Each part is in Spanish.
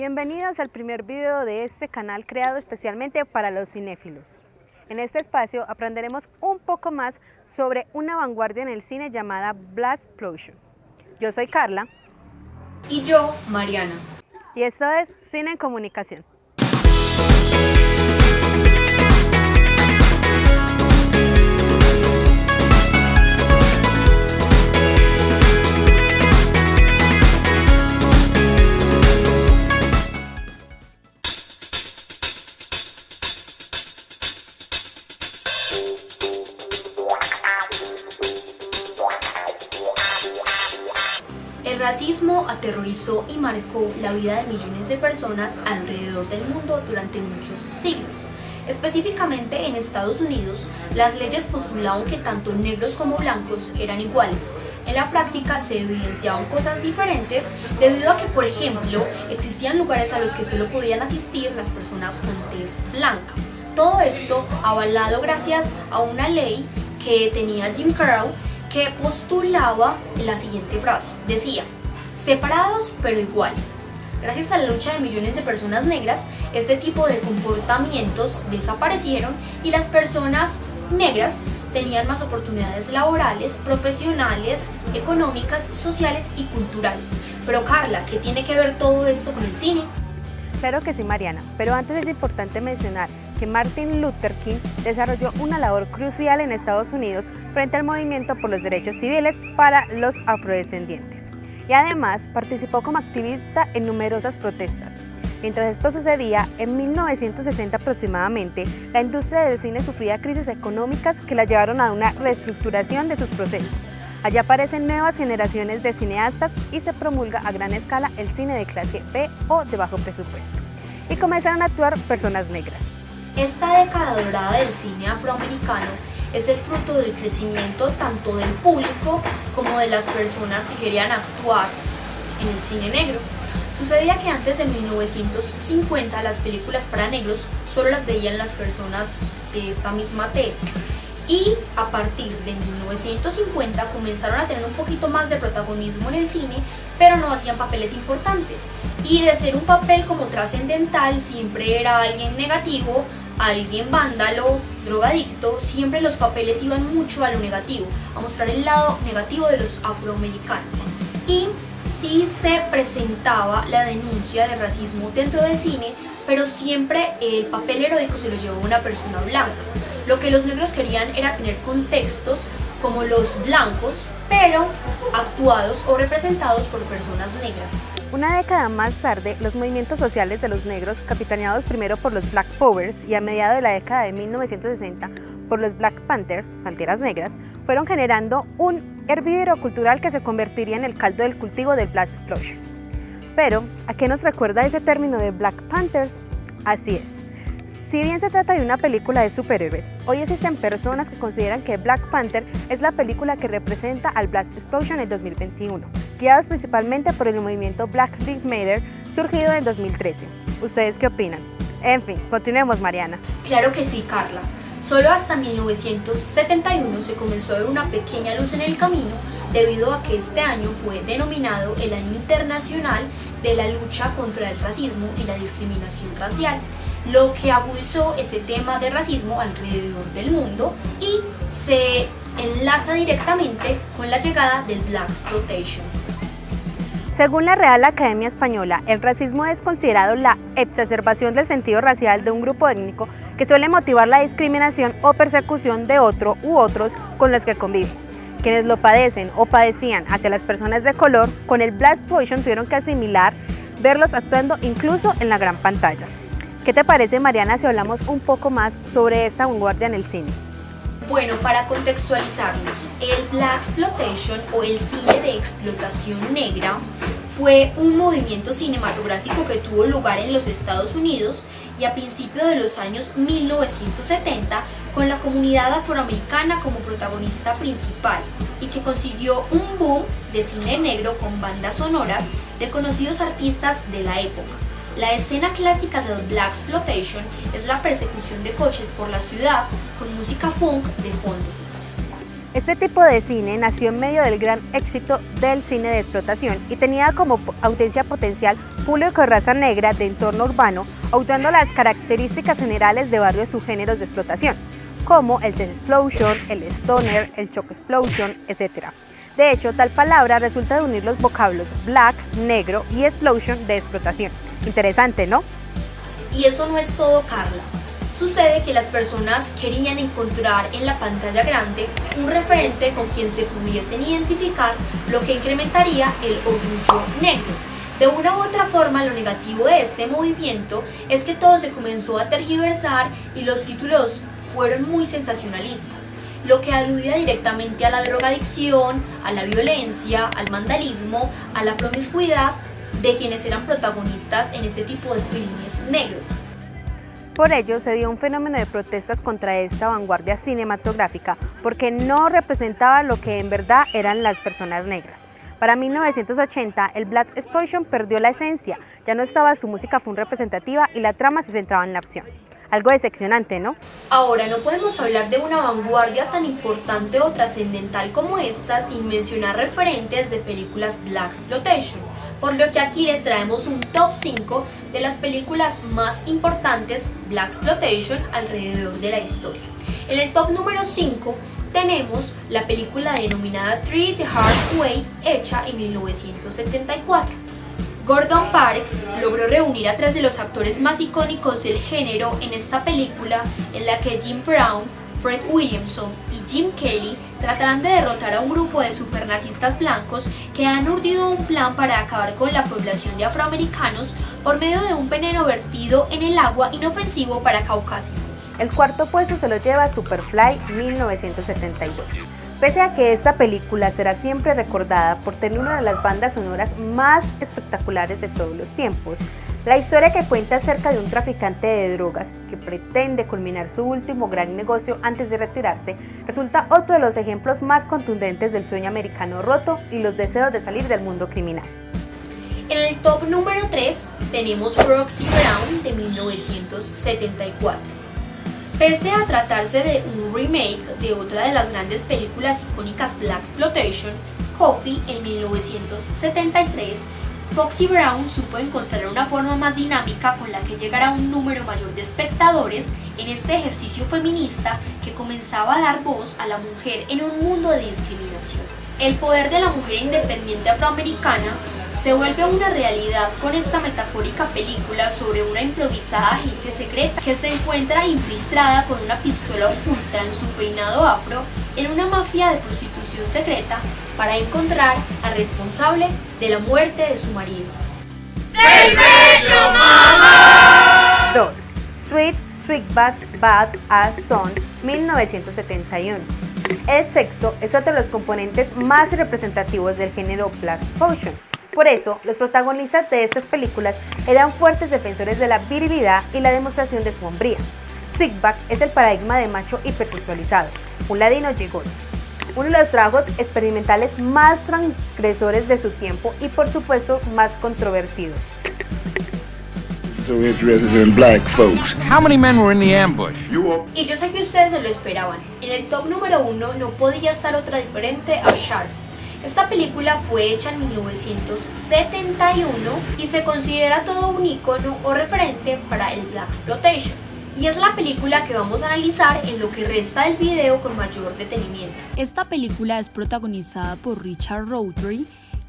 Bienvenidos al primer video de este canal creado especialmente para los cinéfilos. En este espacio aprenderemos un poco más sobre una vanguardia en el cine llamada Blaxplosion. Yo soy Carla. Y yo, Mariana. Y esto es Cine en Comunicación. El racismo aterrorizó y marcó la vida de millones de personas alrededor del mundo durante muchos siglos. Específicamente en Estados Unidos, las leyes postulaban que tanto negros como blancos eran iguales. En la práctica se evidenciaban cosas diferentes debido a que, por ejemplo, existían lugares a los que solo podían asistir las personas con tez blanca. Todo esto avalado gracias a una ley que tenía Jim Crow, que postulaba la siguiente frase. Decía: separados pero iguales. Gracias a la lucha de millones de personas negras, este tipo de comportamientos desaparecieron y las personas negras tenían más oportunidades laborales, profesionales, económicas, sociales y culturales. Pero Carla, ¿qué tiene que ver todo esto con el cine? Claro que sí, Mariana, pero antes es importante mencionar que Martin Luther King desarrolló una labor crucial en Estados Unidos frente al movimiento por los derechos civiles para los afrodescendientes y además participó como activista en numerosas protestas. Mientras esto sucedía, en 1960 aproximadamente, la industria del cine sufría crisis económicas que la llevaron a una reestructuración de sus procesos. Allá aparecen nuevas generaciones de cineastas y se promulga a gran escala el cine de clase B o de bajo presupuesto. Y comenzaron a actuar personas negras. Esta década dorada del cine afroamericano es el fruto del crecimiento tanto del público como de las personas que querían actuar en el cine negro. Sucedía que antes de 1950 las películas para negros solo las veían las personas de esta misma tez. Y a partir de 1950 comenzaron a tener un poquito más de protagonismo en el cine, pero no hacían papeles importantes. Y de ser un papel como trascendental, siempre era alguien negativo, alguien vándalo, drogadicto. Siempre los papeles iban mucho a lo negativo, a mostrar el lado negativo de los afroamericanos. Y sí se presentaba la denuncia de racismo dentro del cine, pero siempre el papel heroico se lo llevó una persona blanca. Lo que los negros querían era tener contextos como los blancos, pero actuados o representados por personas negras. Una década más tarde, los movimientos sociales de los negros, capitaneados primero por los Black Powers y a mediados de la década de 1960 por los Black Panthers, Panteras Negras, fueron generando un hervidero cultural que se convertiría en el caldo del cultivo del Blaxplosion. Pero, ¿a qué nos recuerda ese término de Black Panthers? Así es. Si bien se trata de una película de superhéroes, hoy existen personas que consideran que Black Panther es la película que representa al Blaxplosion en 2021, guiados principalmente por el movimiento Black Lives Matter surgido en 2013. ¿Ustedes qué opinan? En fin, continuemos, Mariana. Claro que sí, Carla. Solo hasta 1971 se comenzó a ver una pequeña luz en el camino debido a que este año fue denominado el Año Internacional de la Lucha contra el Racismo y la Discriminación Racial, lo que agudizó este tema de racismo alrededor del mundo y se enlaza directamente con la llegada del Blaxploitation. Según la Real Academia Española, el racismo es considerado la exacerbación del sentido racial de un grupo étnico que suele motivar la discriminación o persecución de otro u otros con los que convive. Quienes lo padecen o padecían hacia las personas de color, con el Blaxploitation tuvieron que asimilar verlos actuando incluso en la gran pantalla. ¿Qué te parece, Mariana, si hablamos un poco más sobre esta vanguardia en el cine? Bueno, para contextualizarnos, el Blaxploitation o el cine de explotación negra fue un movimiento cinematográfico que tuvo lugar en los Estados Unidos y a principios de los años 1970 con la comunidad afroamericana como protagonista principal y que consiguió un boom de cine negro con bandas sonoras de conocidos artistas de la época. La escena clásica del Blaxploitation es la persecución de coches por la ciudad con música funk de fondo. Este tipo de cine nació en medio del gran éxito del cine de explotación y tenía como audiencia potencial público de raza negra de entorno urbano, aumentando las características generales de varios subgéneros de explotación, como el sex explosion, el stoner, el shock explosion, etc. De hecho, tal palabra resulta de unir los vocablos black, negro y explosion de explotación. Interesante, ¿no? Y eso no es todo, Carla. Sucede que las personas querían encontrar en la pantalla grande un referente con quien se pudiesen identificar, lo que incrementaría el orgullo negro. De una u otra forma, lo negativo de este movimiento es que todo se comenzó a tergiversar y los títulos fueron muy sensacionalistas, lo que aludía directamente a la drogadicción, a la violencia, al vandalismo, a la promiscuidad de quienes eran protagonistas en este tipo de filmes negros. Por ello, se dio un fenómeno de protestas contra esta vanguardia cinematográfica porque no representaba lo que en verdad eran las personas negras. Para 1980, el Black Exploitation perdió la esencia, ya no estaba su música full representativa y la trama se centraba en la acción. Algo decepcionante, ¿no? Ahora, no podemos hablar de una vanguardia tan importante o trascendental como esta sin mencionar referentes de películas Black Exploitation, por lo que aquí les traemos un top 5 de las películas más importantes Black Exploitation alrededor de la historia. En el top número 5 tenemos la película denominada Three the Hard Way, hecha en 1974. Gordon Parks logró reunir a 3 de los actores más icónicos del género en esta película, en la que Jim Brown, Fred Williamson y Jim Kelly tratarán de derrotar a un grupo de supernazistas blancos que han urdido un plan para acabar con la población de afroamericanos por medio de un veneno vertido en el agua inofensivo para caucásicos. El cuarto puesto se lo lleva Superfly 1972. Pese a que esta película será siempre recordada por tener una de las bandas sonoras más espectaculares de todos los tiempos, la historia que cuenta acerca de un traficante de drogas que pretende culminar su último gran negocio antes de retirarse, resulta otro de los ejemplos más contundentes del sueño americano roto y los deseos de salir del mundo criminal. En el top número 3 tenemos Foxy Brown de 1974. Pese a tratarse de un remake de otra de las grandes películas icónicas Black Exploitation, Coffee, en 1973, Foxy Brown supo encontrar una forma más dinámica con la que llegar a un número mayor de espectadores en este ejercicio feminista que comenzaba a dar voz a la mujer en un mundo de discriminación. El poder de la mujer independiente afroamericana se vuelve una realidad con esta metafórica película sobre una improvisada agente secreta que se encuentra infiltrada con una pistola oculta en su peinado afro en una mafia de prostitución secreta para encontrar al responsable de la muerte de su marido. 2. Sweet Sweetback Bad as Son 1971. El sexo es otro de los componentes más representativos del género Black Exploitation. Por eso, los protagonistas de estas películas eran fuertes defensores de la virilidad y la demostración de su hombría. Sweetback es el paradigma de macho hipersexualizado, un ladino llegó, uno de los trabajos experimentales más transgresores de su tiempo y por supuesto más controvertidos. So interested in black folks. How many men were in the ambush? Y yo sé que ustedes se lo esperaban. En el top número 1 no podía estar otra diferente a Sharp. Esta película fue hecha en 1971 y se considera todo un icono o referente para el Black Exploitation. Y es la película que vamos a analizar en lo que resta del video con mayor detenimiento. Esta película es protagonizada por Richard Roundtree,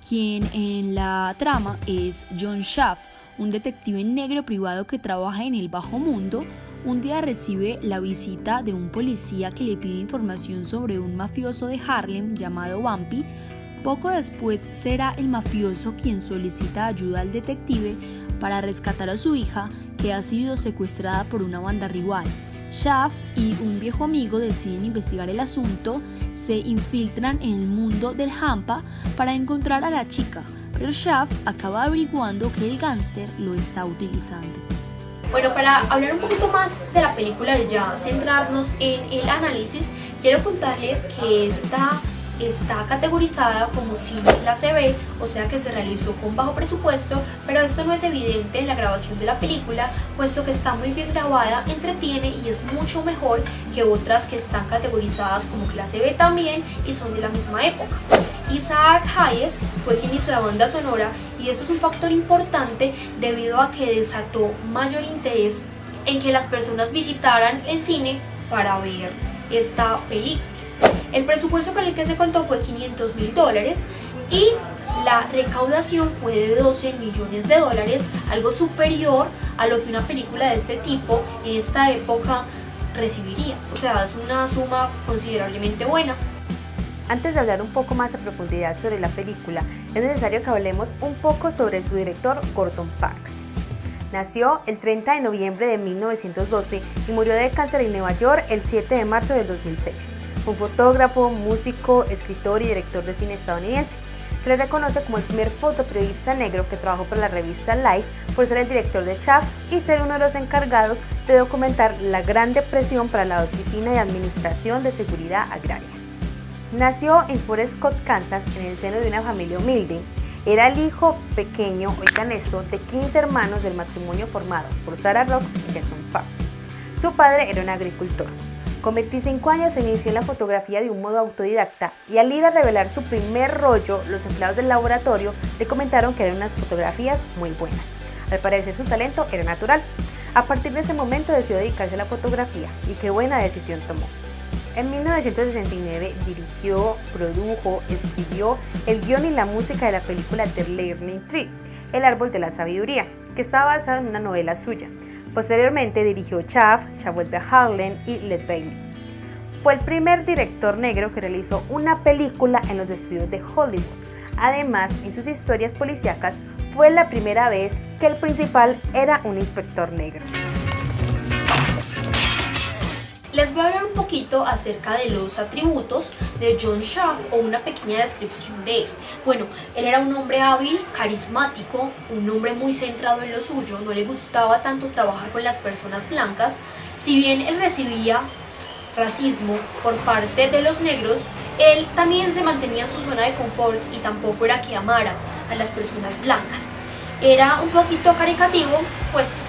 quien en la trama es John Schaff, un detective negro privado que trabaja en el bajo mundo. Un día recibe la visita de un policía que le pide información sobre un mafioso de Harlem llamado Bumpy. Poco después será el mafioso quien solicita ayuda al detective para rescatar a su hija, que ha sido secuestrada por una banda rival. Schaff y un viejo amigo deciden investigar el asunto, se infiltran en el mundo del hampa para encontrar a la chica, pero Schaff acaba averiguando que el gángster lo está utilizando. Bueno, para hablar un poquito más de la película y ya centrarnos en el análisis, quiero contarles que esta está categorizada como cine clase B, o sea que se realizó con bajo presupuesto, pero esto no es evidente en la grabación de la película, puesto que está muy bien grabada, entretiene y es mucho mejor que otras que están categorizadas como clase B también y son de la misma época. Isaac Hayes fue quien hizo la banda sonora y eso es un factor importante debido a que desató mayor interés en que las personas visitaran el cine para ver esta película. El presupuesto con el que se contó fue $500,000 y la recaudación fue de $12 millones, algo superior a lo que una película de este tipo en esta época recibiría. O sea, es una suma considerablemente buena. Antes de hablar un poco más a profundidad sobre la película, es necesario que hablemos un poco sobre su director Gordon Parks. Nació el 30 de noviembre de 1912 y murió de cáncer en Nueva York el 7 de marzo de 2006. Fue un fotógrafo, músico, escritor y director de cine estadounidense. Se le reconoce como el primer fotoperiodista negro que trabajó para la revista Life por ser el director de Shaft y ser uno de los encargados de documentar la Gran Depresión para la Oficina de Administración de Seguridad Agraria. Nació en Fort Scott, Kansas, en el seno de una familia humilde. Era el hijo pequeño, oigan esto, de 15 hermanos del matrimonio formado por Sarah Rocks y Jason Parks. Su padre era un agricultor. Con 25 años se inició en la fotografía de un modo autodidacta y al ir a revelar su primer rollo, los empleados del laboratorio le comentaron que eran unas fotografías muy buenas. Al parecer su talento era natural. A partir de ese momento decidió dedicarse a la fotografía y qué buena decisión tomó. En 1969 dirigió, produjo, escribió el guión y la música de la película The Learning Tree, El árbol de la sabiduría, que estaba basada en una novela suya. Posteriormente dirigió Shaft vuelve a Harlem y Let Bailey. Fue el primer director negro que realizó una película en los estudios de Hollywood. Además, en sus historias policíacas fue la primera vez que el principal era un inspector negro. Les voy a hablar un poquito acerca de los atributos de John Shaft o una pequeña descripción de él. Bueno, él era un hombre hábil, carismático, un hombre muy centrado en lo suyo, no le gustaba tanto trabajar con las personas blancas. Si bien él recibía racismo por parte de los negros, él también se mantenía en su zona de confort y tampoco era que amara a las personas blancas. Era un poquito caricativo, pues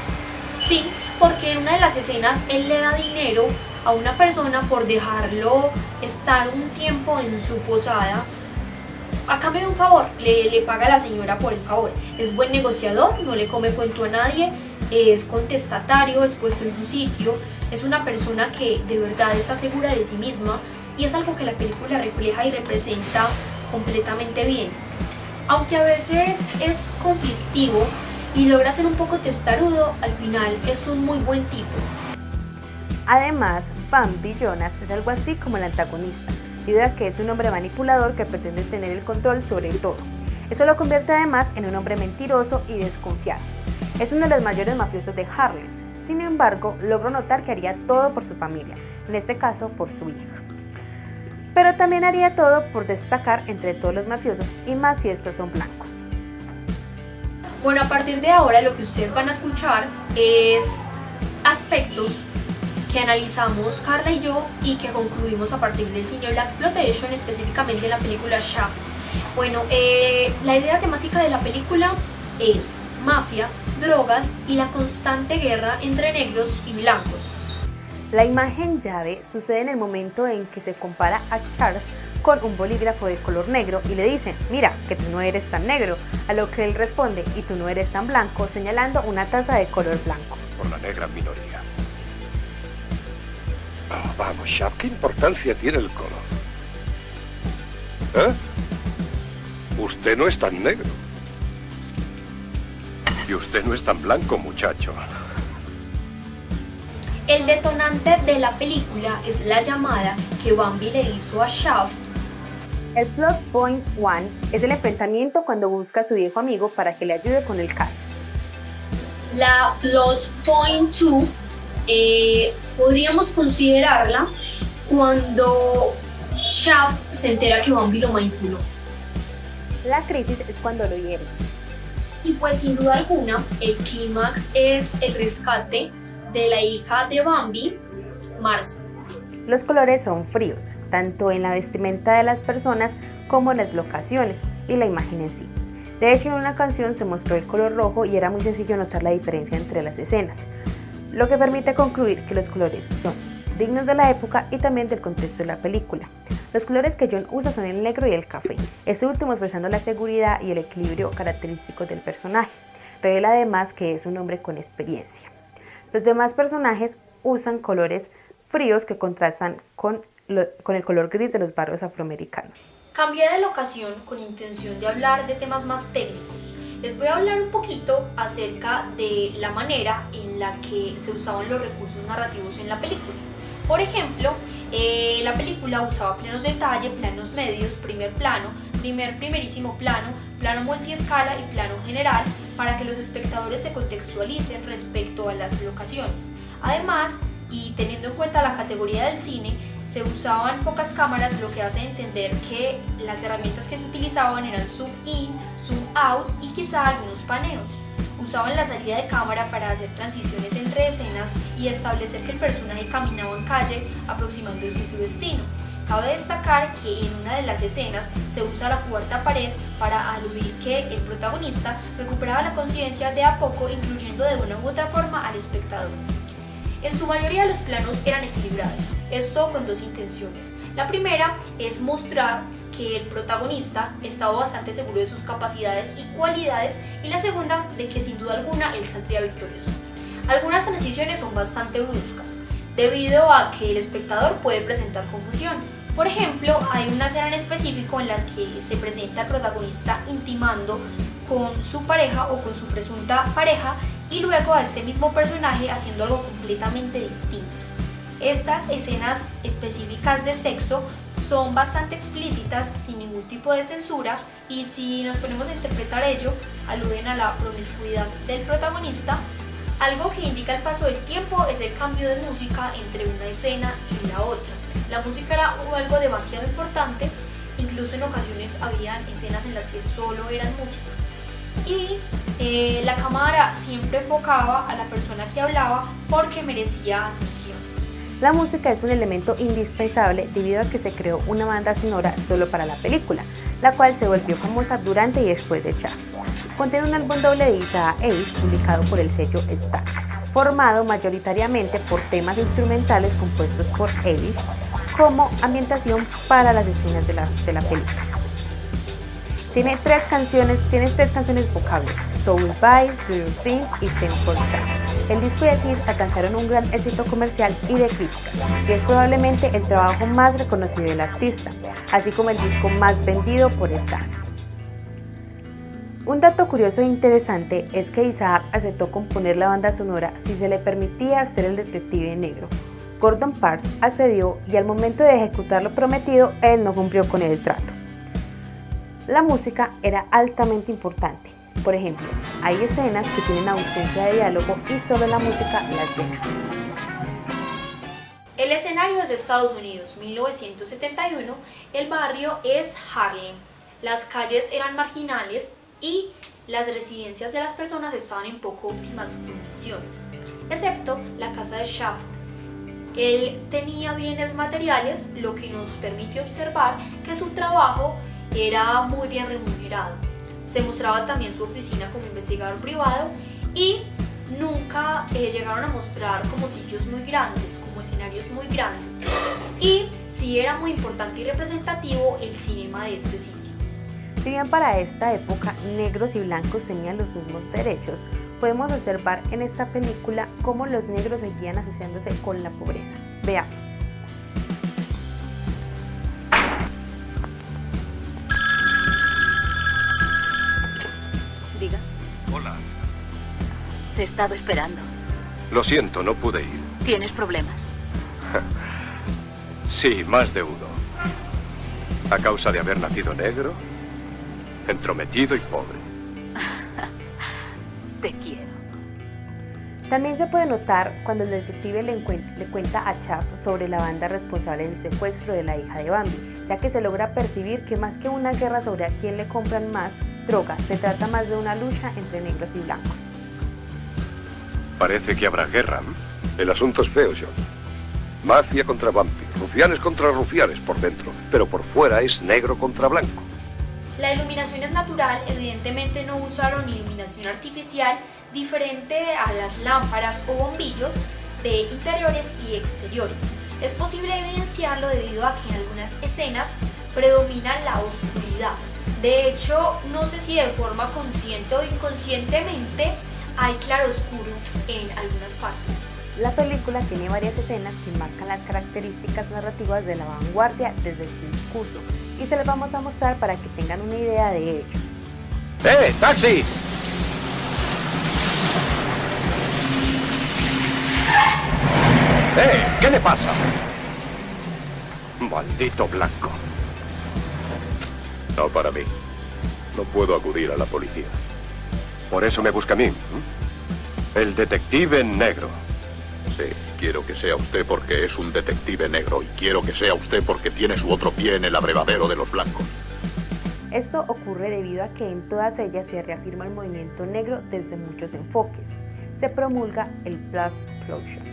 sí, porque en una de las escenas él le da dinero a una persona por dejarlo estar un tiempo en su posada a cambio de un favor, le paga a la señora por el favor. Es buen negociador, no le come cuento a nadie, es contestatario, es puesto en su sitio, es una persona que de verdad está segura de sí misma y es algo que la película refleja y representa completamente bien. Aunque a veces es conflictivo y logra ser un poco testarudo, al final es un muy buen tipo. Además, Bambi Jonas es algo así como el antagonista, debido a que es un hombre manipulador que pretende tener el control sobre todo. Eso lo convierte además en un hombre mentiroso y desconfiado. Es uno de los mayores mafiosos de Harlem. Sin embargo, logró notar que haría todo por su familia, en este caso por su hija. Pero también haría todo por destacar entre todos los mafiosos y más si estos son blancos. Bueno, a partir de ahora lo que ustedes van a escuchar es aspectos que analizamos Carla y yo y que concluimos a partir del cine Blaxploitation, específicamente en la película Shaft. Bueno, la idea temática de la película es mafia, drogas y la constante guerra entre negros y blancos. La imagen llave sucede en el momento en que se compara a Charles con un bolígrafo de color negro y le dicen, mira, que tú no eres tan negro, a lo que él responde, y tú no eres tan blanco, señalando una taza de color blanco. Por la negra minoría. Oh, vamos, Shaft, ¿qué importancia tiene el color? ¿Eh? Usted no es tan negro. Y usted no es tan blanco, muchacho. El detonante de la película es la llamada que Bambi le hizo a Shaft. El plot point 1 es el enfrentamiento cuando busca a su viejo amigo para que le ayude con el caso. La plot point 2 podríamos considerarla cuando Shaft se entera que Bambi lo manipuló. La crisis es cuando lo hieren. Y pues sin duda alguna, el clímax es el rescate de la hija de Bambi, Marcy. Los colores son fríos. tanto en la vestimenta de las personas como en las locaciones y la imagen en sí. De hecho, en una canción se mostró el color rojo y era muy sencillo notar la diferencia entre las escenas, lo que permite concluir que los colores son dignos de la época y también del contexto de la película. Los colores que John usa son el negro y el café, este último expresando la seguridad y el equilibrio característicos del personaje. Revela además que es un hombre con experiencia. Los demás personajes usan colores fríos que contrastan con el color gris de los barrios afroamericanos. Cambié de locación con intención de hablar de temas más técnicos. Les voy a hablar un poquito acerca de la manera en la que se usaban los recursos narrativos en la película. Por ejemplo, la película usaba planos de detalle, planos medios, primerísimo plano, plano multiescala y plano general para que los espectadores se contextualicen respecto a las locaciones. Además, y teniendo en cuenta la categoría del cine, se usaban pocas cámaras, lo que hace entender que las herramientas que se utilizaban eran zoom in, zoom out y quizá algunos paneos. Usaban la salida de cámara para hacer transiciones entre escenas y establecer que el personaje caminaba en calle aproximándose a su destino. Cabe destacar que en una de las escenas se usa la cuarta pared para aludir que el protagonista recuperaba la conciencia de a poco, incluyendo de una u otra forma al espectador. En su mayoría los planos eran equilibrados, esto con dos intenciones. La primera es mostrar que el protagonista estaba bastante seguro de sus capacidades y cualidades, y la segunda de que sin duda alguna él saldría victorioso. Algunas transiciones son bastante bruscas, debido a que el espectador puede presentar confusión. Por ejemplo, hay una escena en específico en la que se presenta al protagonista intimando con su pareja o con su presunta pareja, y luego a este mismo personaje haciendo algo completamente distinto. Estas escenas específicas de sexo son bastante explícitas, sin ningún tipo de censura, y si nos ponemos a interpretar ello, aluden a la promiscuidad del protagonista. Algo que indica el paso del tiempo es el cambio de música entre una escena y la otra. La música era algo demasiado importante, incluso en ocasiones habían escenas en las que solo eran música. Y la cámara siempre enfocaba a la persona que hablaba porque merecía atención. La música es un elemento indispensable debido a que se creó una banda sonora solo para la película, la cual se volvió famosa durante y después de Shaft. Contiene un álbum doble de Isaiah Hayes publicado por el sello Stax, formado mayoritariamente por temas instrumentales compuestos por Hayes como ambientación para las escenas de la película. Tiene tres canciones vocables: Soul By, Do You Think y Ten for That. El disco y el hit alcanzaron un gran éxito comercial y de crítica, y es probablemente el trabajo más reconocido del artista, así como el disco más vendido por Stax. Un dato curioso e interesante es que Isaac aceptó componer la banda sonora si se le permitía ser el detective negro. Gordon Parks accedió y al momento de ejecutar lo prometido, él no cumplió con el trato. La música era altamente importante. Por ejemplo, hay escenas que tienen ausencia de diálogo y solo la música las llena. El escenario es Estados Unidos, 1971, el barrio es Harlem, las calles eran marginales y las residencias de las personas estaban en poco óptimas condiciones, excepto la casa de Shaft. Él tenía bienes materiales, lo que nos permite observar que su trabajo era muy bien remunerado. Se mostraba también su oficina como investigador privado y nunca llegaron a mostrar como sitios muy grandes, como escenarios muy grandes. Y sí era muy importante y representativo el cinema de este sitio. Si bien para esta época negros y blancos tenían los mismos derechos, podemos observar en esta película cómo los negros seguían asociándose con la pobreza. Veamos. Diga, Hola. te he estado esperando. Lo siento, no pude ir. ¿Tienes problemas? Sí, más de uno. A causa de haber nacido negro, entrometido y pobre. Te quiero. También se puede notar cuando el detective le cuenta a Shaft sobre la banda responsable del secuestro de la hija de Bambi, ya que se logra percibir que más que una guerra sobre a quién le compran más droga, se trata más de una lucha entre negros y blancos. Parece que habrá guerra. El asunto es feo, John. Mafia contra vampiros, rufianes contra rufianes por dentro, pero por fuera es negro contra blanco. La iluminación es natural, evidentemente no usaron iluminación artificial diferente a las lámparas o bombillos de interiores y exteriores. Es posible evidenciarlo debido a que en algunas escenas predomina la oscuridad. De hecho, no sé si de forma consciente o inconscientemente hay claroscuro en algunas partes. La película tiene varias escenas que marcan las características narrativas de la vanguardia desde su discurso y se las vamos a mostrar para que tengan una idea de ello. ¡Taxi! ¿Qué le pasa? Maldito blanco. No para mí. No puedo acudir a la policía. Por eso me busca a mí. El detective negro. Sí, quiero que sea usted porque es un detective negro y quiero que sea usted porque tiene su otro pie en el abrevadero de los blancos. Esto ocurre debido a que en todas ellas se reafirma el movimiento negro desde muchos enfoques. Se promulga el Plus Closure.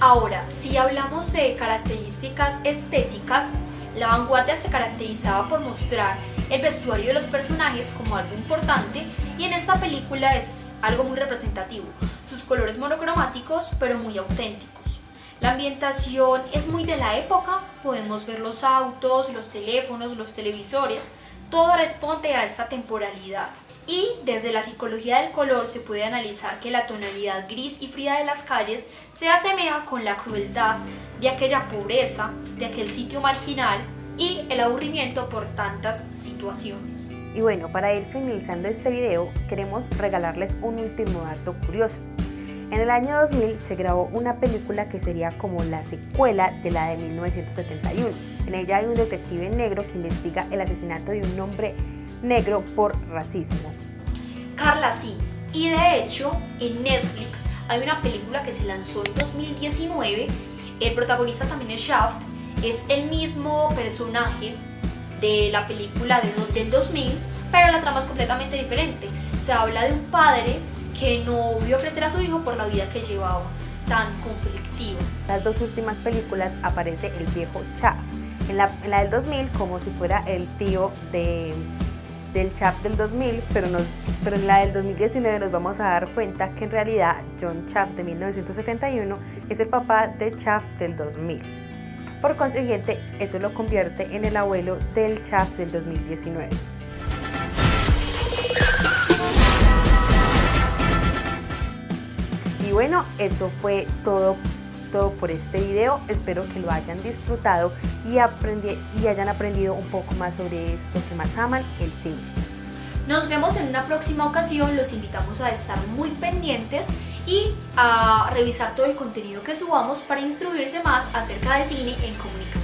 Ahora, si hablamos de características estéticas, la vanguardia se caracterizaba por mostrar el vestuario de los personajes como algo importante y en esta película es algo muy representativo. Sus colores monocromáticos pero muy auténticos. La ambientación es muy de la época, podemos ver los autos, los teléfonos, los televisores, todo responde a esta temporalidad. Y desde la psicología del color se puede analizar que la tonalidad gris y fría de las calles se asemeja con la crueldad de aquella pobreza, de aquel sitio marginal y el aburrimiento por tantas situaciones. Y bueno, para ir finalizando este video, queremos regalarles un último dato curioso. En el año 2000 se grabó una película que sería como la secuela de la de 1971. En ella hay un detective negro que investiga el asesinato de un hombre negro por racismo. Carla, sí. Y de hecho, en Netflix hay una película que se lanzó en 2019. El protagonista también es Shaft. Es el mismo personaje de la película del 2000, pero la trama es completamente diferente. Se habla de un padre que no vio crecer a su hijo por la vida que llevaba, tan conflictiva. Las dos últimas películas aparece el viejo Shaft. En la del 2000 como si fuera el tío del Shaft del 2000, pero en la del 2019 nos vamos a dar cuenta que en realidad John Shaft de 1971 es el papá de Shaft del 2000. Por consiguiente, eso lo convierte en el abuelo del Shaft del 2019. Y bueno, eso fue todo por este video. Espero que lo hayan disfrutado y hayan aprendido un poco más sobre esto que más aman, el cine. Nos vemos en una próxima ocasión, los invitamos a estar muy pendientes y a revisar todo el contenido que subamos para instruirse más acerca de cine en comunicación.